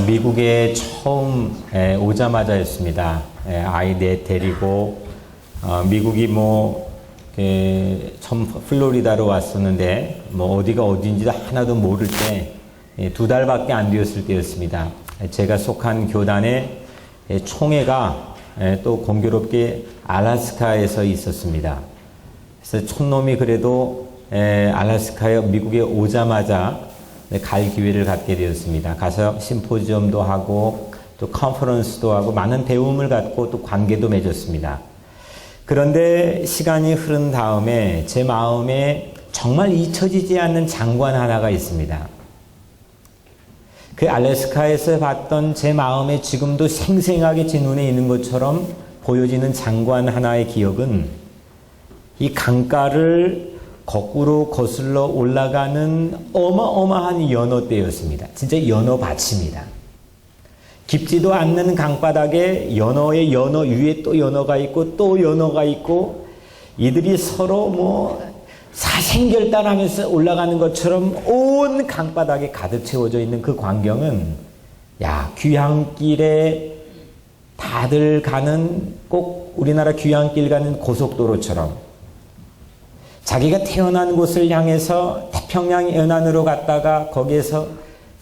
미국에 처음 오자마자였습니다. 아이 넷 데리고 미국이 처음 플로리다로 왔었는데 어디가 어딘지 하나도 모를 때 2달밖에 안 되었을 때였습니다. 제가 속한 교단의 총회가 또 공교롭게 알래스카에서 있었습니다. 그래서 촌놈이 그래도 알래스카에 미국에 오자마자 갈 기회를 갖게 되었습니다. 가서 심포지엄도 하고 또 컨퍼런스도 하고 많은 배움을 갖고 또 관계도 맺었습니다. 그런데 시간이 흐른 다음에 제 마음에 정말 잊혀지지 않는 장관 하나가 있습니다. 그 알래스카에서 봤던 제 마음에 지금도 생생하게 제 눈에 있는 것처럼 보여지는 장관 하나의 기억은 이 강가를 거꾸로 거슬러 올라가는 어마어마한 연어떼였습니다. 진짜 연어밭입니다. 깊지도 않는 강바닥에 연어의 연어 위에 또 연어가 있고 또 연어가 있고 이들이 서로 사생결단하면서 올라가는 것처럼 온 강바닥에 가득 채워져 있는 그 광경은 귀향길에 다들 가는 꼭 우리나라 귀향길 가는 고속도로처럼 자기가 태어난 곳을 향해서 태평양 연안으로 갔다가 거기에서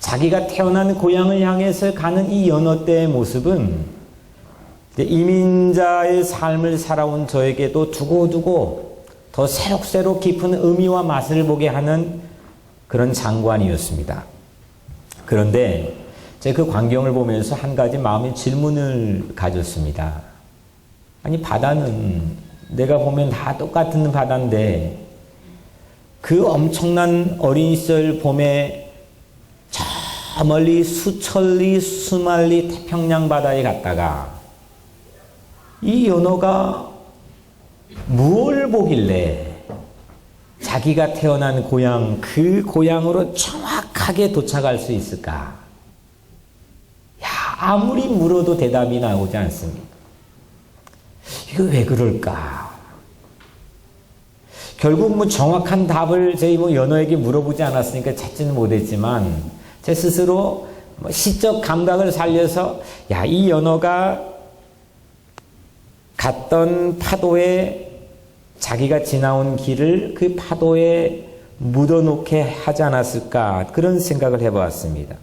자기가 태어난 고향을 향해서 가는 이 연어떼의 모습은 이민자의 삶을 살아온 저에게도 두고두고 더 새록새록 깊은 의미와 맛을 보게 하는 그런 장관이었습니다. 그런데 제가 그 광경을 보면서 한 가지 마음의 질문을 가졌습니다. 아니 바다는 내가 보면 다 똑같은 바다인데 그 엄청난 어린 시절 봄에 저 멀리 수천리 수만리 태평양 바다에 갔다가 이 연어가 무엇을 보길래 자기가 태어난 고향 그 고향으로 정확하게 도착할 수 있을까? 아무리 물어도 대답이 나오지 않습니다. 이거 왜 그럴까? 결국 정확한 답을 저희 연어에게 물어보지 않았으니까 찾지는 못했지만 제 스스로 시적 감각을 살려서 이 연어가 갔던 파도에 자기가 지나온 길을 그 파도에 묻어놓게 하지 않았을까 그런 생각을 해보았습니다.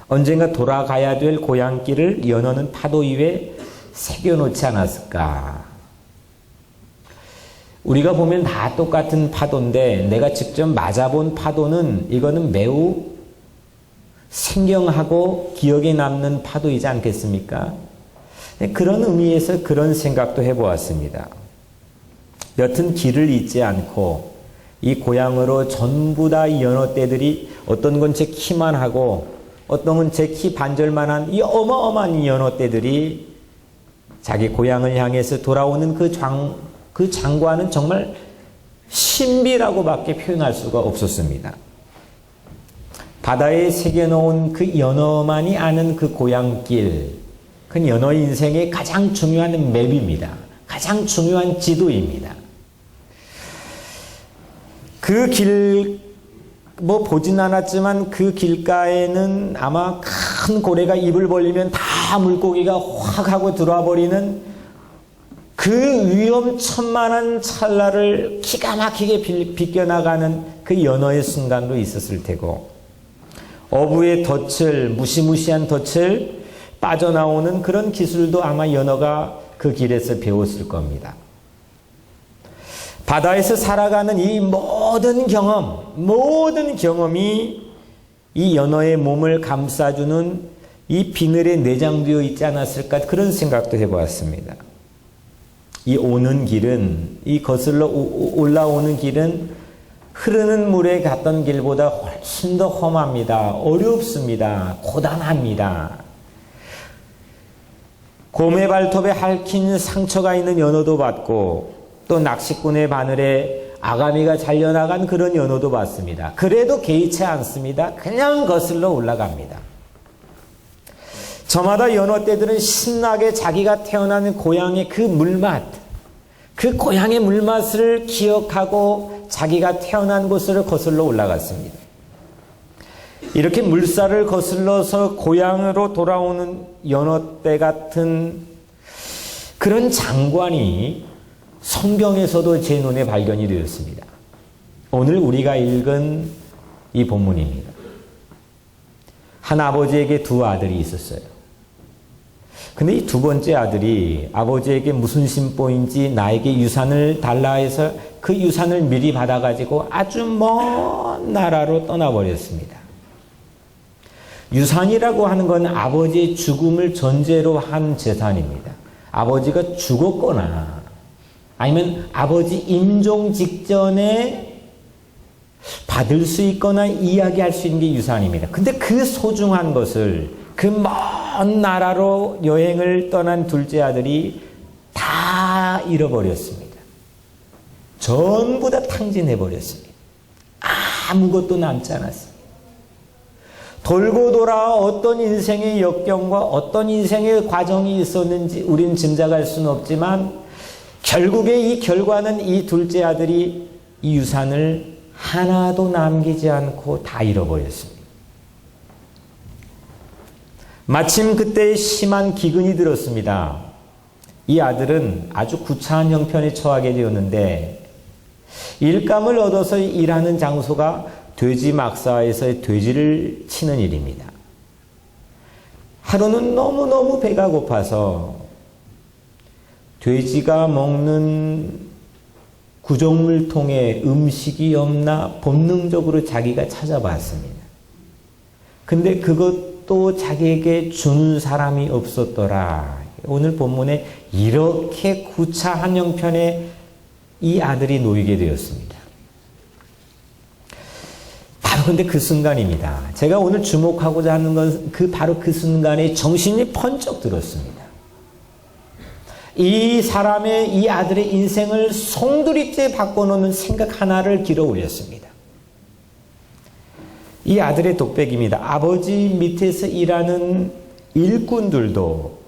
언젠가 돌아가야 될 고향길을 연어는 파도 위에 새겨놓지 않았을까. 우리가 보면 다 똑같은 파도인데 내가 직접 맞아본 파도는 이거는 매우 생경하고 기억에 남는 파도이지 않겠습니까? 그런 의미에서 그런 생각도 해보았습니다. 여튼 길을 잊지 않고 이 고향으로 전부 다 이 연어떼들이 어떤 건 제 키만 하고 어떤 건 제 키 반절만한 이 어마어마한 이 연어떼들이 자기 고향을 향해서 돌아오는 그 장관은 정말 신비라고밖에 표현할 수가 없었습니다. 바다에 새겨놓은 그 연어만이 아는 그 고향길, 그 연어 인생의 가장 중요한 맵입니다. 가장 중요한 지도입니다. 그 길, 보진 않았지만 그 길가에는 아마 큰 고래가 입을 벌리면 다 물고기가 확 하고 들어와 버리는 그 위험천만한 찰나를 기가 막히게 비껴나가는 그 연어의 순간도 있었을 테고 어부의 덫을 무시무시한 덫을 빠져나오는 그런 기술도 아마 연어가 그 길에서 배웠을 겁니다. 바다에서 살아가는 이 모든 경험이 이 연어의 몸을 감싸주는 이 비늘에 내장되어 있지 않았을까 그런 생각도 해보았습니다. 이 오는 길은 이 거슬러 올라오는 길은 흐르는 물에 갔던 길보다 훨씬 더 험합니다. 어렵습니다. 고단합니다. 곰의 발톱에 핥힌 상처가 있는 연어도 봤고 또 낚시꾼의 바늘에 아가미가 잘려나간 그런 연어도 봤습니다. 그래도 개의치 않습니다. 그냥 거슬러 올라갑니다. 저마다 연어떼들은 신나게 자기가 태어난 고향의 그 물맛, 그 고향의 물맛을 기억하고 자기가 태어난 곳으로 거슬러 올라갔습니다. 이렇게 물살을 거슬러서 고향으로 돌아오는 연어떼 같은 그런 장관이 성경에서도 제 눈에 발견이 되었습니다. 오늘 우리가 읽은 이 본문입니다. 한 아버지에게 두 아들이 있었어요. 근데 이 두 번째 아들이 아버지에게 무슨 심보인지 나에게 유산을 달라 해서 그 유산을 미리 받아가지고 아주 먼 나라로 떠나버렸습니다. 유산이라고 하는 건 아버지의 죽음을 전제로 한 재산입니다. 아버지가 죽었거나 아니면 아버지 임종 직전에 받을 수 있거나 이야기할 수 있는 게 유산입니다. 근데 그 소중한 것을 그 먼 나라로 여행을 떠난 둘째 아들이 다 잃어버렸습니다. 전부 다 탕진해버렸습니다. 아무것도 남지 않았습니다. 돌고 돌아 어떤 인생의 역경과 어떤 인생의 과정이 있었는지 우린 짐작할 수는 없지만 결국에 이 결과는 이 둘째 아들이 이 유산을 하나도 남기지 않고 다 잃어버렸습니다. 마침 그때 심한 기근이 들었습니다. 이 아들은 아주 구차한 형편에 처하게 되었는데 일감을 얻어서 일하는 장소가 돼지 막사에서의 돼지를 치는 일입니다. 하루는 너무너무 배가 고파서 돼지가 먹는 구정물통에 음식이 없나 본능적으로 자기가 찾아봤습니다. 근데 그것도 자기에게 주는 사람이 없었더라. 오늘 본문에 이렇게 구차한 형편에 이 아들이 놓이게 되었습니다. 바로 근데 그 순간입니다. 제가 오늘 주목하고자 하는 건 바로 그 순간에 정신이 번쩍 들었습니다. 이 사람의 이 아들의 인생을 송두리째 바꿔놓는 생각 하나를 길어 올렸습니다. 이 아들의 독백입니다. 아버지 밑에서 일하는 일꾼들도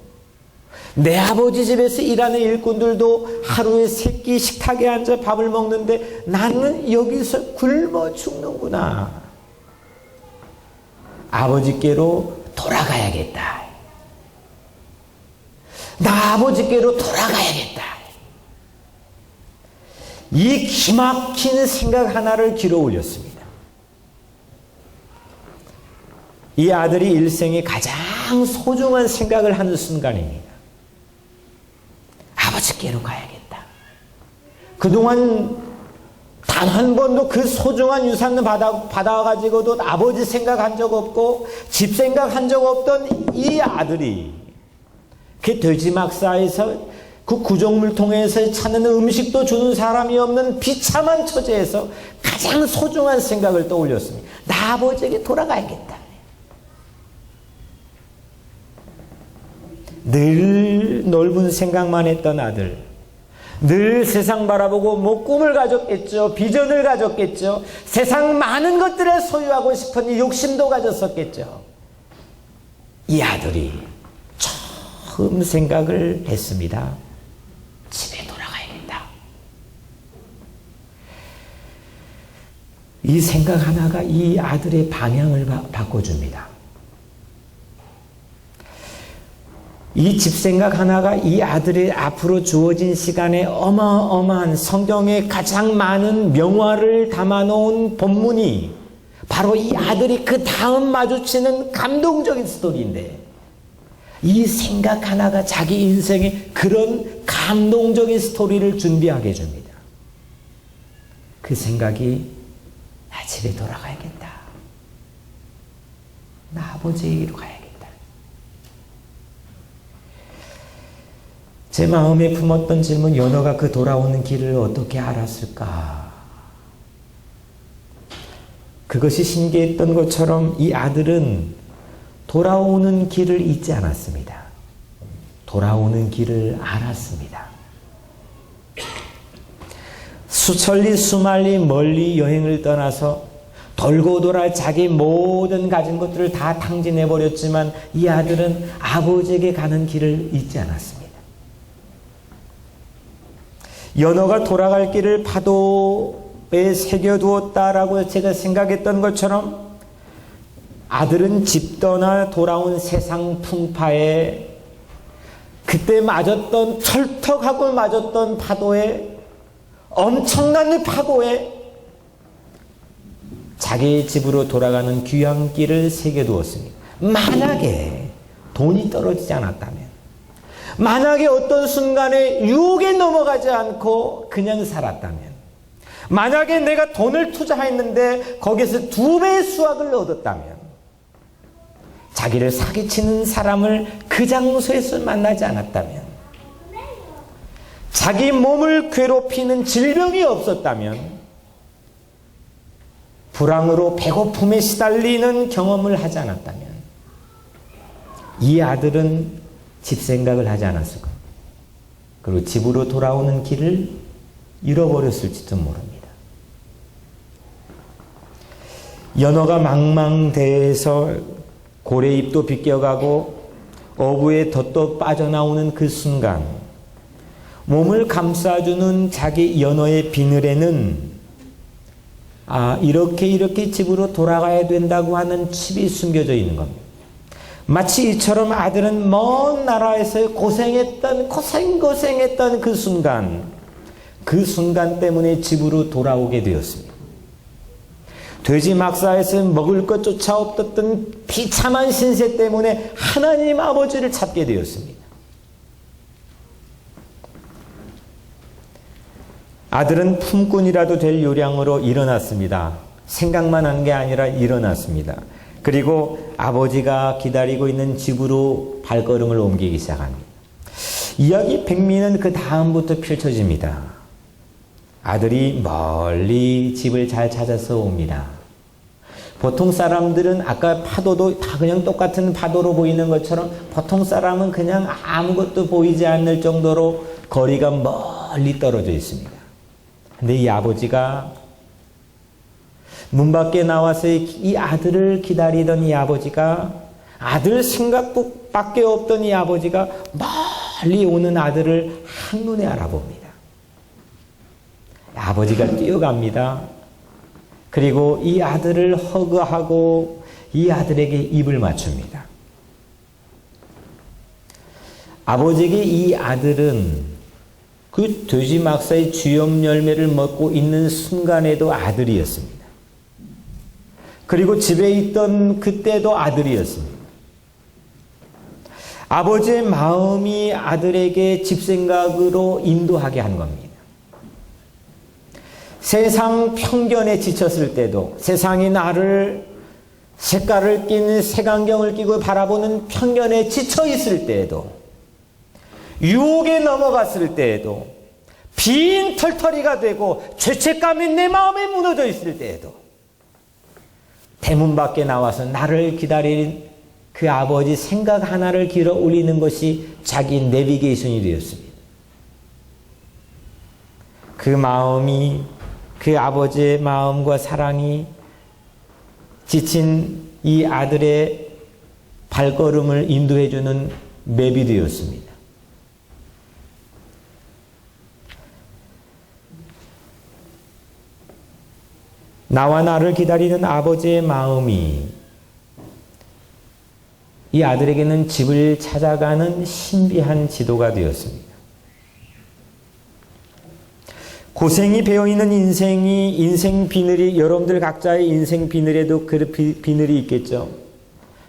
내 아버지 집에서 일하는 일꾼들도 하루에 세 끼 식탁에 앉아 밥을 먹는데 나는 여기서 굶어 죽는구나. 아버지께로 돌아가야겠다. 나 아버지께로 돌아가야겠다. 이 기막힌 생각 하나를 길어 올렸습니다. 이 아들이 일생에 가장 소중한 생각을 하는 순간입니다. 아버지께로 가야겠다. 그동안 단 한 번도 그 소중한 유산을 받아가지고도 아버지 생각한 적 없고 집 생각한 적 없던 이 아들이 그 돼지막사에서 그 구정물통에서 찾는 음식도 주는 사람이 없는 비참한 처지에서 가장 소중한 생각을 떠올렸습니다. 나 아버지에게 돌아가야겠다. 늘 넓은 생각만 했던 아들, 늘 세상 바라보고 뭐 꿈을 가졌겠죠. 비전을 가졌겠죠. 세상 많은 것들을 소유하고 싶은 이 욕심도 가졌었겠죠. 이 아들이 처음 생각을 했습니다. 집에 돌아가야겠다. 이 생각 하나가 이 아들의 방향을 바꿔줍니다. 이 집 생각 하나가 이 아들의 앞으로 주어진 시간에 어마어마한 성경에 가장 많은 명화를 담아놓은 본문이 바로 이 아들이 그 다음 마주치는 감동적인 스토리인데 이 생각 하나가 자기 인생에 그런 감동적인 스토리를 준비하게 해줍니다. 그 생각이 나 집에 돌아가야겠다. 나 아버지로 가야겠다. 제 마음에 품었던 질문, 연어가 그 돌아오는 길을 어떻게 알았을까? 그것이 신기했던 것처럼 이 아들은 돌아오는 길을 잊지 않았습니다. 돌아오는 길을 알았습니다. 수천리 수만리 멀리 여행을 떠나서 돌고 돌아 자기 모든 가진 것들을 다 탕진해버렸지만 이 아들은 아버지에게 가는 길을 잊지 않았습니다. 연어가 돌아갈 길을 파도에 새겨두었다라고 제가 생각했던 것처럼 아들은 집 떠나 돌아온 세상 풍파에 그때 맞았던 털떡하고 맞았던 파도에 엄청난 파도에 자기의 집으로 돌아가는 귀한 길을 새겨두었습니다. 만약에 돈이 떨어지지 않았다면, 만약에 어떤 순간에 유혹에 넘어가지 않고 그냥 살았다면, 만약에 내가 돈을 투자했는데 거기서 2배의 수확을 얻었다면, 자기를 사기치는 사람을 그 장소에서 만나지 않았다면, 자기 몸을 괴롭히는 질병이 없었다면, 불황으로 배고픔에 시달리는 경험을 하지 않았다면, 이 아들은 집 생각을 하지 않았을 겁니다. 그리고 집으로 돌아오는 길을 잃어버렸을지도 모릅니다. 연어가 망망대해서 고래잎도 비껴가고 어부의 덫도 빠져나오는 그 순간, 몸을 감싸주는 자기 연어의 비늘에는 이렇게 집으로 돌아가야 된다고 하는 칩이 숨겨져 있는 겁니다. 마치 이처럼 아들은 먼 나라에서 고생했던 그 순간 때문에 집으로 돌아오게 되었습니다. 돼지 막사에서 먹을 것조차 없었던 비참한 신세 때문에 하나님 아버지를 찾게 되었습니다. 아들은 품꾼이라도 될 요량으로 일어났습니다. 생각만 한 게 아니라 일어났습니다. 그리고 아버지가 기다리고 있는 집으로 발걸음을 옮기기 시작합니다. 이야기 백미는 그 다음부터 펼쳐집니다. 아들이 멀리 집을 잘 찾아서 옵니다. 보통 사람들은 아까 파도도 다 그냥 똑같은 파도로 보이는 것처럼 보통 사람은 그냥 아무것도 보이지 않을 정도로 거리가 멀리 떨어져 있습니다. 근데 이 아버지가 문 밖에 나와서 이 아들을 기다리던 이 아버지가, 아들 생각밖에 없던 이 아버지가 멀리 오는 아들을 한눈에 알아봅니다. 아버지가 뛰어갑니다. 그리고 이 아들을 허그하고 이 아들에게 입을 맞춥니다. 아버지에게 이 아들은 그 돼지 막사의 쥐염 열매를 먹고 있는 순간에도 아들이었습니다. 그리고 집에 있던 그때도 아들이었습니다. 아버지의 마음이 아들에게 집 생각으로 인도하게 한 겁니다. 세상 편견에 지쳤을 때도, 세상이 나를 색깔을 낀 색안경을 끼고 바라보는 편견에 지쳐 있을 때에도, 유혹에 넘어갔을 때에도, 빈 털터리가 되고 죄책감이 내 마음에 무너져 있을 때에도 대문 밖에 나와서 나를 기다리는 그 아버지 생각 하나를 길어 올리는 것이 자기 내비게이션이 되었습니다. 그 마음이, 그 아버지의 마음과 사랑이 지친 이 아들의 발걸음을 인도해주는 맵이 되었습니다. 나와 나를 기다리는 아버지의 마음이 이 아들에게는 집을 찾아가는 신비한 지도가 되었습니다. 고생이 배어있는 인생 비늘이, 여러분들 각자의 인생 비늘에도 그 비늘이 있겠죠.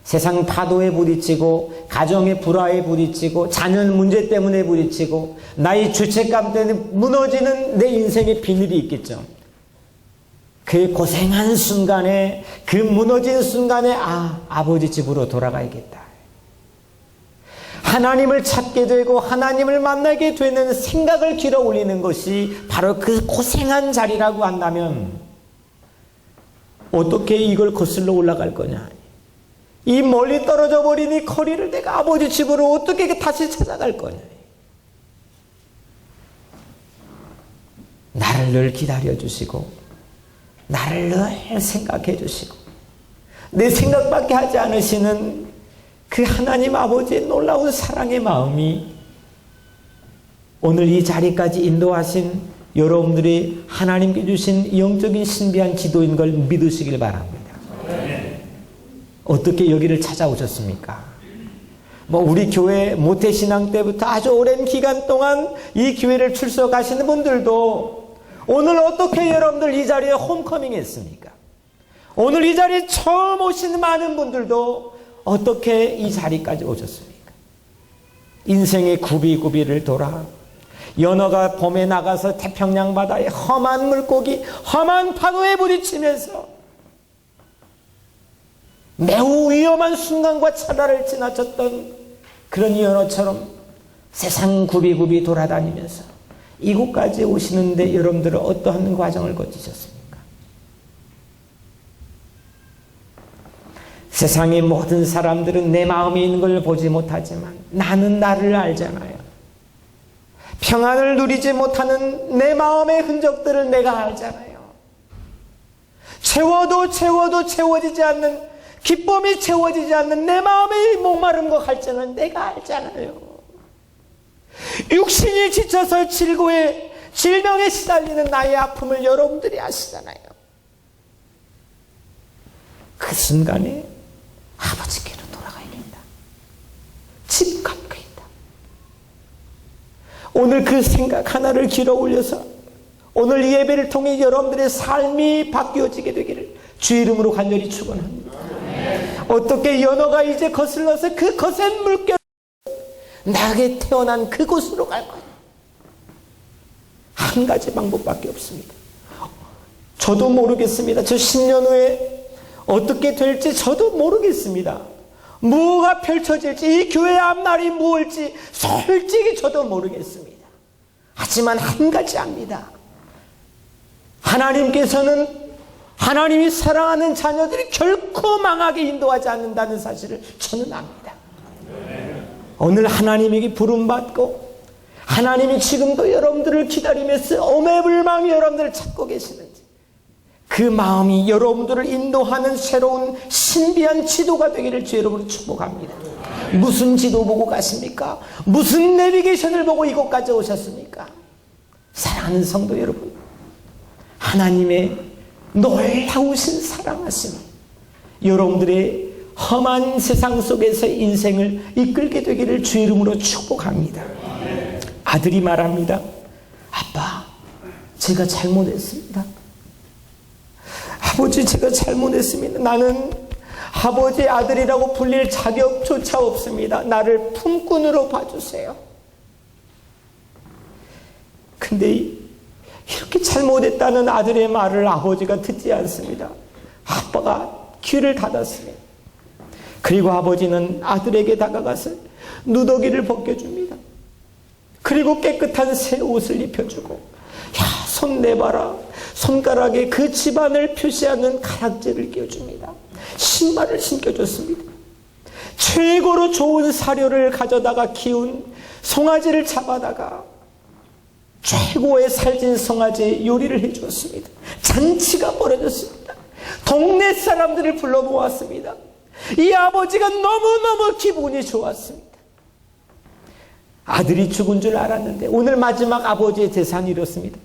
세상 파도에 부딪히고, 가정의 불화에 부딪히고, 자녀 문제 때문에 부딪히고, 나의 죄책감 때문에 무너지는 내 인생의 비늘이 있겠죠. 그 고생한 순간에, 그 무너진 순간에 아버지 집으로 돌아가야겠다. 하나님을 찾게 되고 하나님을 만나게 되는 생각을 길어 올리는 것이 바로 그 고생한 자리라고 한다면 어떻게 이걸 거슬러 올라갈 거냐. 이 멀리 떨어져 버린 이 거리를 내가 아버지 집으로 어떻게 다시 찾아갈 거냐. 나를 늘 기다려 주시고 나를 늘 생각해 주시고 내 생각밖에 하지 않으시는 그 하나님 아버지의 놀라운 사랑의 마음이 오늘 이 자리까지 인도하신 여러분들이 하나님께 주신 영적인 신비한 지도인 걸 믿으시길 바랍니다. 어떻게 여기를 찾아오셨습니까? 뭐 우리 교회 모태신앙 때부터 아주 오랜 기간 동안 이 교회를 출석하시는 분들도 오늘 어떻게 여러분들 이 자리에 홈커밍 했습니까? 오늘 이 자리에 처음 오신 많은 분들도 어떻게 이 자리까지 오셨습니까? 인생의 굽이굽이를 돌아 연어가 봄에 나가서 태평양 바다에 험한 물고기, 험한 파도에 부딪히면서 매우 위험한 순간과 찰나를 지나쳤던 그런 연어처럼 세상 굽이굽이 돌아다니면서 이곳까지 오시는데 여러분들은 어떠한 과정을 거치셨습니까? 세상의 모든 사람들은 내 마음에 있는 걸 보지 못하지만 나는 나를 알잖아요. 평안을 누리지 못하는 내 마음의 흔적들을 내가 알잖아요. 채워도 채워지지 않는, 기쁨이 채워지지 않는 내 마음의 목마름과 갈증은 내가 알잖아요. 육신이 지쳐서 질병에 시달리는 나의 아픔을 여러분들이 아시잖아요. 그 순간에 아버지께로 돌아가야겠다. 집 가까이 있다. 오늘 그 생각 하나를 길어 올려서 오늘 이 예배를 통해 여러분들의 삶이 바뀌어지게 되기를 주 이름으로 간절히 축원합니다. 어떻게 연어가 이제 거슬러서 그 거센 물결 나게 태어난 그곳으로 갈 거냐. 한 가지 방법밖에 없습니다. 저도 모르겠습니다. 저 10년 후에 어떻게 될지 저도 모르겠습니다. 뭐가 펼쳐질지, 이 교회 앞날이 무엇일지 솔직히 저도 모르겠습니다. 하지만 한 가지 압니다. 하나님께서는 하나님이 사랑하는 자녀들이 결코 망하게 인도하지 않는다는 사실을 저는 압니다. 오늘 하나님에게 부름받고 하나님이 지금도 여러분들을 기다리면서 오매불망 여러분들을 찾고 계시는지 그 마음이 여러분들을 인도하는 새로운 신비한 지도가 되기를 주 여러분으로 축복합니다. 무슨 지도 보고 가십니까? 무슨 내비게이션을 보고 이곳까지 오셨습니까? 사랑하는 성도 여러분, 하나님의 놀라우신 사랑하심, 여러분들의 험한 세상 속에서 인생을 이끌게 되기를 주 이름으로 축복합니다. 아들이 말합니다. 아빠, 제가 잘못했습니다. 아버지, 제가 잘못했습니다. 나는 아버지의 아들이라고 불릴 자격조차 없습니다. 나를 품꾼으로 봐주세요. 근데 이렇게 잘못했다는 아들의 말을 아버지가 듣지 않습니다. 아빠가 귀를 닫았습니다. 그리고 아버지는 아들에게 다가가서 누더기를 벗겨줍니다. 그리고 깨끗한 새 옷을 입혀주고, 야, 손 내봐라. 손가락에 그 집안을 표시하는 가락지를 끼워줍니다. 신발을 신겨줬습니다. 최고로 좋은 사료를 가져다가 키운 송아지를 잡아다가 최고의 살찐 송아지 요리를 해주었습니다. 잔치가 벌어졌습니다. 동네 사람들을 불러 모았습니다. 이 아버지가 너무너무 기분이 좋았습니다. 아들이 죽은 줄 알았는데, 오늘 마지막 아버지의 대사는 이렇습니다.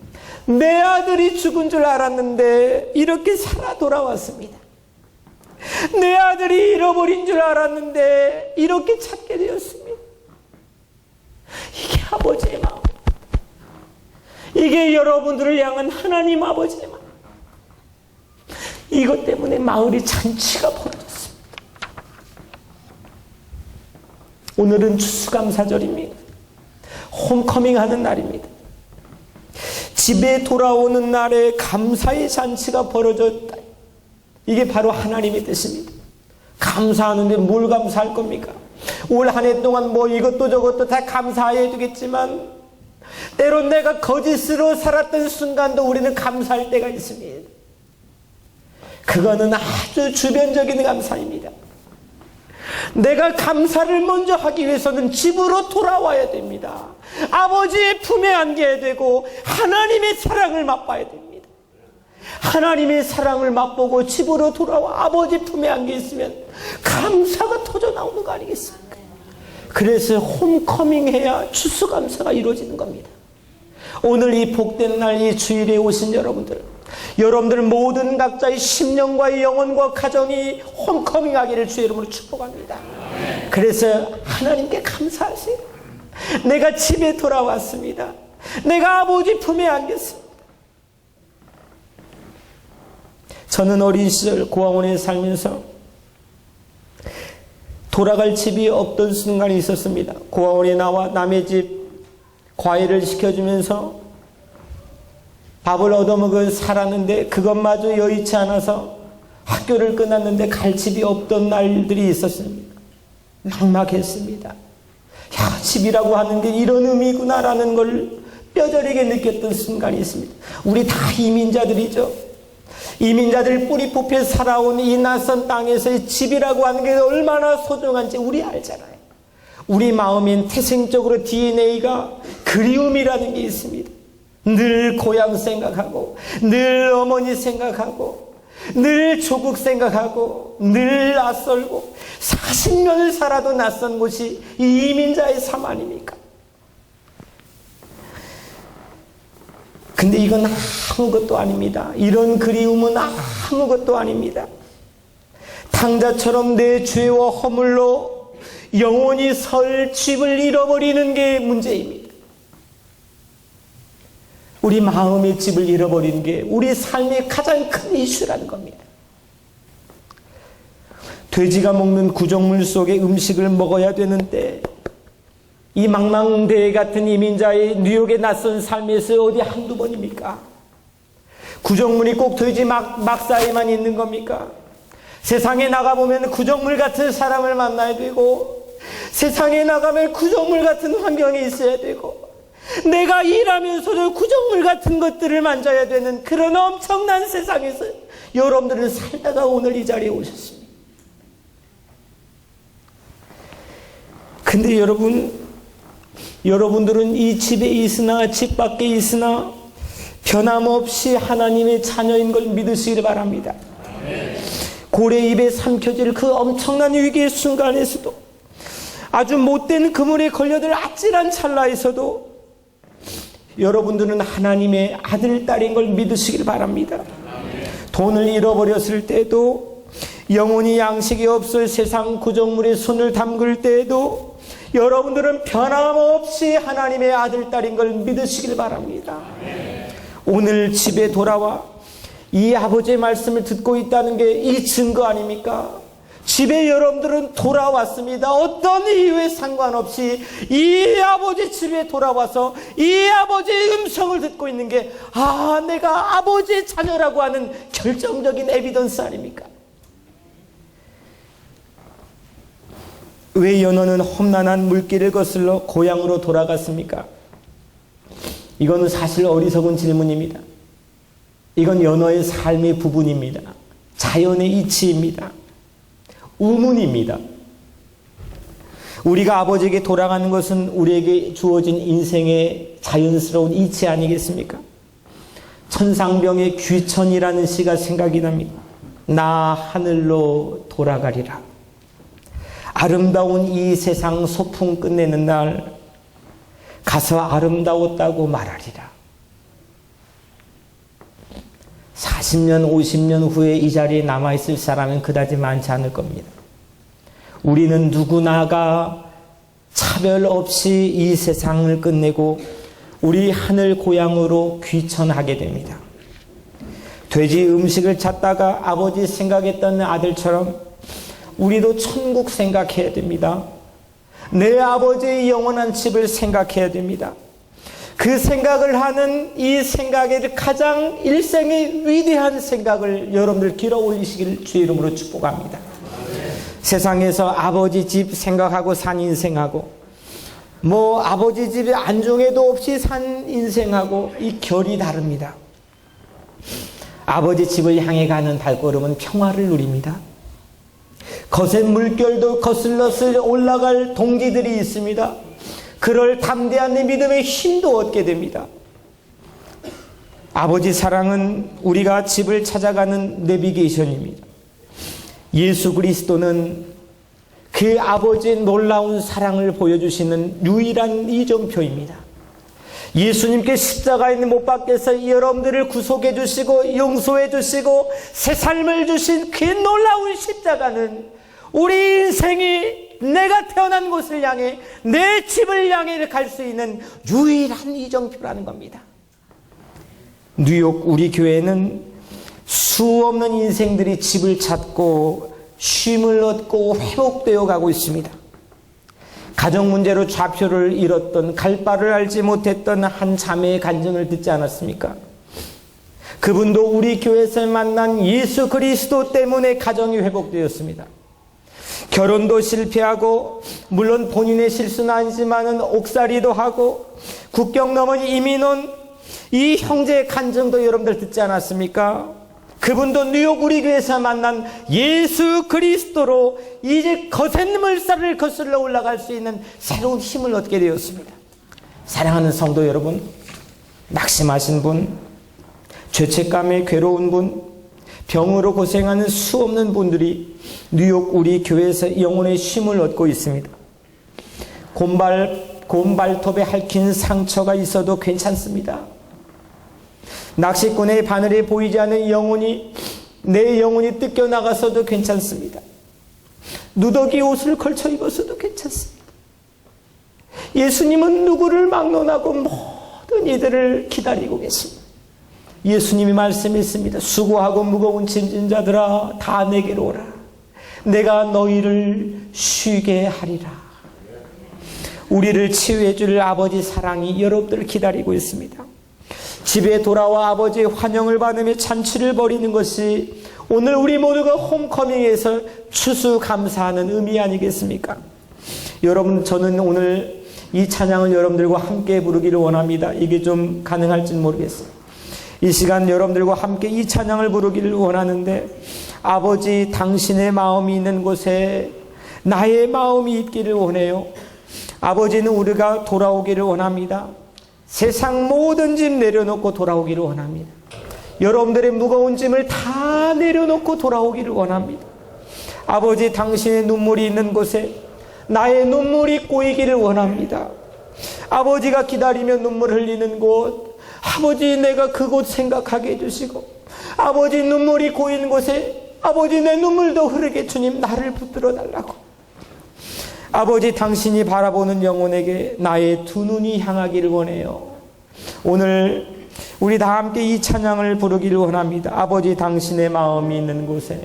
내 아들이 죽은 줄 알았는데 이렇게 살아 돌아왔습니다. 내 아들이 잃어버린 줄 알았는데 이렇게 찾게 되었습니다. 이게 아버지의 마음, 이게 여러분들을 향한 하나님 아버지의 마음. 이것 때문에 마을이 잔치가 벌어졌습니다. 오늘은 추수감사절입니다. 홈커밍 하는 날입니다. 집에 돌아오는 날에 감사의 잔치가 벌어졌다. 이게 바로 하나님의 뜻입니다. 감사하는데 뭘 감사할 겁니까? 올 한 해 동안 뭐 이것도 저것도 다 감사해야 되겠지만 때론 내가 거짓으로 살았던 순간도 우리는 감사할 때가 있습니다. 그거는 아주 주변적인 감사입니다. 내가 감사를 먼저 하기 위해서는 집으로 돌아와야 됩니다. 아버지의 품에 안겨야 되고 하나님의 사랑을 맛봐야 됩니다. 하나님의 사랑을 맛보고 집으로 돌아와 아버지 품에 안겨 있으면 감사가 터져 나오는 거 아니겠습니까? 그래서 홈커밍 해야 추수감사가 이루어지는 겁니다. 오늘 이 복된 날, 이 주일에 오신 여러분들, 여러분들 모든 각자의 심령과 영혼과 가정이 홈커밍하기를 주의 이름으로 축복합니다. 그래서 하나님께 감사하세요. 내가 집에 돌아왔습니다. 내가 아버지 품에 안겼습니다. 저는 어린 시절 고아원에 살면서 돌아갈 집이 없던 순간이 있었습니다. 고아원에 나와 남의 집 과일을 시켜주면서 밥을 얻어먹어 살았는데 그것마저 여의치 않아서 학교를 끝났는데 갈 집이 없던 날들이 있었습니다. 막막했습니다. 야, 집이라고 하는 게 이런 의미구나라는 걸 뼈저리게 느꼈던 순간이 있습니다. 우리 다 이민자들이죠. 이민자들 뿌리 뽑혀 살아온 이 낯선 땅에서의 집이라고 하는 게 얼마나 소중한지 우리 알잖아요. 우리 마음엔 태생적으로 DNA가 그리움이라는 게 있습니다. 늘 고향 생각하고, 늘 어머니 생각하고, 늘 조국 생각하고, 늘 낯설고 40년을 살아도 낯선 곳이 이 이민자의 삶 아닙니까? 근데 이건 아무것도 아닙니다. 이런 그리움은 아무것도 아닙니다. 탕자처럼 내 죄와 허물로 영원히 설 집을 잃어버리는 게 문제입니다. 우리 마음의 집을 잃어버리는 게 우리 삶의 가장 큰 이슈라는 겁니다. 돼지가 먹는 구정물 속의 음식을 먹어야 되는데 이 망망대해 같은 이민자의 뉴욕의 낯선 삶에서 어디 한두 번입니까? 구정물이 꼭 돼지 막사에만 있는 겁니까? 세상에 나가보면 구정물 같은 사람을 만나야 되고, 세상에 나가면 구정물 같은 환경에 있어야 되고, 내가 일하면서도 구정물 같은 것들을 만져야 되는 그런 엄청난 세상에서 여러분들은 살다가 오늘 이 자리에 오셨습니다. 근데 여러분들은 이 집에 있으나 집 밖에 있으나 변함없이 하나님의 자녀인 걸 믿으시길 바랍니다. 고래 입에 삼켜질 그 엄청난 위기의 순간에서도, 아주 못된 그물에 걸려들 아찔한 찰나에서도 여러분들은 하나님의 아들, 딸인 걸 믿으시길 바랍니다. 돈을 잃어버렸을 때도, 영혼이 양식이 없어 세상 구정물에 손을 담글 때에도 여러분들은 변함없이 하나님의 아들, 딸인 걸 믿으시길 바랍니다. 오늘 집에 돌아와 이 아버지의 말씀을 듣고 있다는 게 이 증거 아닙니까? 집에 여러분들은 돌아왔습니다. 어떤 이유에 상관없이 이 아버지 집에 돌아와서 이 아버지의 음성을 듣고 있는 게, 내가 아버지의 자녀라고 하는 결정적인 에비던스 아닙니까? 왜 연어는 험난한 물길을 거슬러 고향으로 돌아갔습니까? 이건 사실 어리석은 질문입니다. 이건 연어의 삶의 부분입니다. 자연의 이치입니다. 우문입니다. 우리가 아버지에게 돌아가는 것은 우리에게 주어진 인생의 자연스러운 이치 아니겠습니까? 천상병의 귀천이라는 시가 생각이 납니다. 나 하늘로 돌아가리라. 아름다운 이 세상 소풍 끝내는 날 가서 아름다웠다고 말하리라. 40년, 50년 후에 이 자리에 남아있을 사람은 그다지 많지 않을 겁니다. 우리는 누구나가 차별 없이 이 세상을 끝내고 우리 하늘 고향으로 귀천하게 됩니다. 돼지 음식을 찾다가 아버지 생각했던 아들처럼 우리도 천국 생각해야 됩니다. 내 아버지의 영원한 집을 생각해야 됩니다. 그 생각을 하는 이 생각의 가장 일생의 위대한 생각을 여러분들 길어 올리시기를 주의 이름으로 축복합니다. 세상에서 아버지 집 생각하고 산 인생하고 아버지 집에 안중에도 없이 산 인생하고 이 결이 다릅니다. 아버지 집을 향해 가는 발걸음은 평화를 누립니다. 거센 물결도 거슬러서 올라갈 동기들이 있습니다. 그럴 담대한 내 믿음의 힘도 얻게 됩니다. 아버지 사랑은 우리가 집을 찾아가는 내비게이션입니다. 예수 그리스도는 그 아버지의 놀라운 사랑을 보여주시는 유일한 이정표입니다. 예수님께 십자가에 있는 못 박혀서 여러분들을 구속해 주시고 용서해 주시고 새 삶을 주신 그 놀라운 십자가는 우리 인생이 내가 태어난 곳을 향해 내 집을 향해 갈 수 있는 유일한 이정표라는 겁니다. 뉴욕 우리 교회는 수없는 인생들이 집을 찾고 쉼을 얻고 회복되어 가고 있습니다. 가정 문제로 좌표를 잃었던, 갈 바를 알지 못했던 한 자매의 간증을 듣지 않았습니까? 그분도 우리 교회에서 만난 예수 그리스도 때문에 가정이 회복되었습니다. 결혼도 실패하고, 물론 본인의 실수는 아니지만은 옥살이도 하고, 국경 넘은 이민 온 이 형제의 간증도 여러분들 듣지 않았습니까? 그분도 뉴욕 우리 교회에서 만난 예수 그리스도로 이제 거센 물살을 거슬러 올라갈 수 있는 새로운 힘을 얻게 되었습니다. 사랑하는 성도 여러분, 낙심하신 분, 죄책감에 괴로운 분, 병으로 고생하는 수없는 분들이 뉴욕 우리 교회에서 영혼의 쉼을 얻고 있습니다. 곰발톱에 핥힌 상처가 있어도 괜찮습니다. 낚시꾼의 바늘에 보이지 않는 영혼이, 내 영혼이 뜯겨 나가서도 괜찮습니다. 누더기 옷을 걸쳐 입어서도 괜찮습니다. 예수님은 누구를 막론하고 모든 이들을 기다리고 계십니다. 예수님이 말씀했습니다. 수고하고 무거운 짐진 자들아 다 내게로 오라. 내가 너희를 쉬게 하리라. 우리를 치유해 줄 아버지 사랑이 여러분들을 기다리고 있습니다. 집에 돌아와 아버지의 환영을 받으며 잔치를 벌이는 것이 오늘 우리 모두가 홈커밍에서 추수감사하는 의미 아니겠습니까? 여러분, 저는 오늘 이 찬양을 여러분들과 함께 부르기를 원합니다. 이게 좀 가능할지는 모르겠어요. 이 시간 여러분들과 함께 이 찬양을 부르기를 원하는데, 아버지 당신의 마음이 있는 곳에 나의 마음이 있기를 원해요. 아버지는 우리가 돌아오기를 원합니다. 세상 모든 짐 내려놓고 돌아오기를 원합니다. 여러분들의 무거운 짐을 다 내려놓고 돌아오기를 원합니다. 아버지 당신의 눈물이 있는 곳에 나의 눈물이 꼬이기를 원합니다. 아버지가 기다리며 눈물 흘리는 곳, 아버지 내가 그곳 생각하게 해주시고, 아버지 눈물이 고인 곳에 아버지 내 눈물도 흐르게 주님 나를 붙들어 달라고. 아버지 당신이 바라보는 영혼에게 나의 두 눈이 향하기를 원해요. 오늘 우리 다 함께 이 찬양을 부르기를 원합니다. 아버지 당신의 마음이 있는 곳에